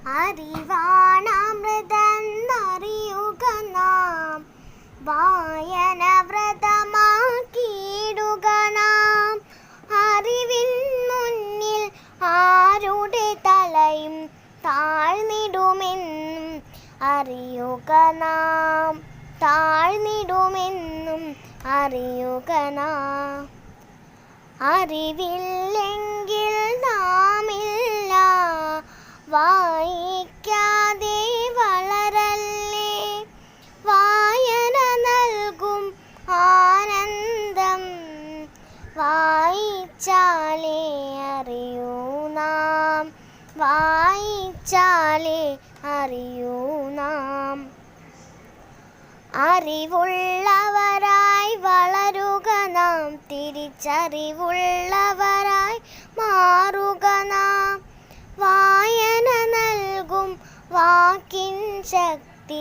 അറിവാണമൃതെന്നറിയുക നാം, വായന വ്രതമാക്കിയിടുക നാം. അറിവിൻ മുന്നിൽ ആരുടെ തലയും താഴ്ന്നിടുമെന്നും അറിയുക നാം, താഴ്ന്നിടുമെന്നും അറിയുക നാം. അറിവില്ലെങ്കിൽ നാമില്ല, വായിക്കാതെ വളരല്ലേ. വായന നൽകും ആനന്ദം, വായിച്ചാലേ അറിയൂ നാം, വായിച്ചാലേ അറിയൂ നാം. അറിവുള്ളവരായി വളരുക നാം, തിരിച്ചറിവുള്ളവരായി മാറുക നാം. വായന നൽകും വാക്കിൻ ശക്തി,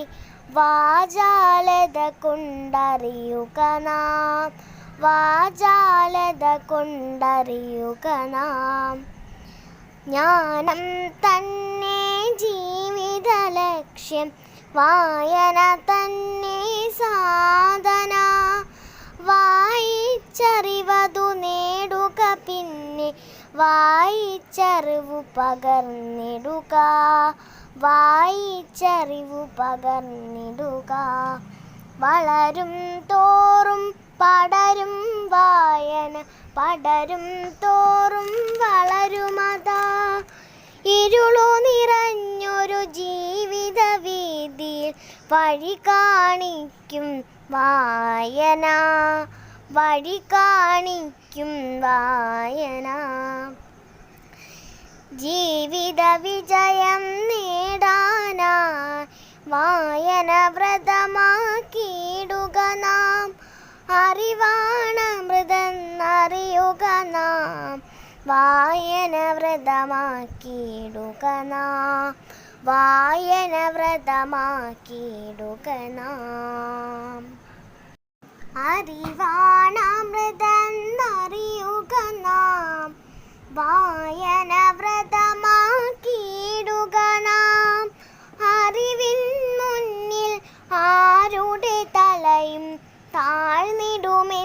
വാചാലത കൊണ്ടറിയുക നാം, വാചാലത കൊണ്ടറിയുക നാം. ജ്ഞാനം തന്നെ ജീവിത ലക്ഷ്യം, വായന തന്നെ സാധന. വായിച്ചറിവതു നേടുക, പിന്നെ വായിച്ചറിവു പകർന്നിടുക, വായിച്ചറിവു പകർന്നിടുക. വളരും തോറും പടരും വായന, പടരും തോറും വളരുമതാ. ഇരുളു നിറഞ്ഞൊരു ജീവിത വീതിയിൽ വഴി കാണിക്കും വായന, വഴി കാണിക്കും വായന. ജീവിത വിജയം നേടാനായി വായന വ്രതമാക്കിയിടുക നാം. അറിവാണമൃതെന്നറിയുക നാം, വായന വ്രതമാക്കിയിടുക നാം, വായന വ്രതമാക്കിയിടുക നാം. അറിവാണമൃതെന്നറിയുക നാം, വായന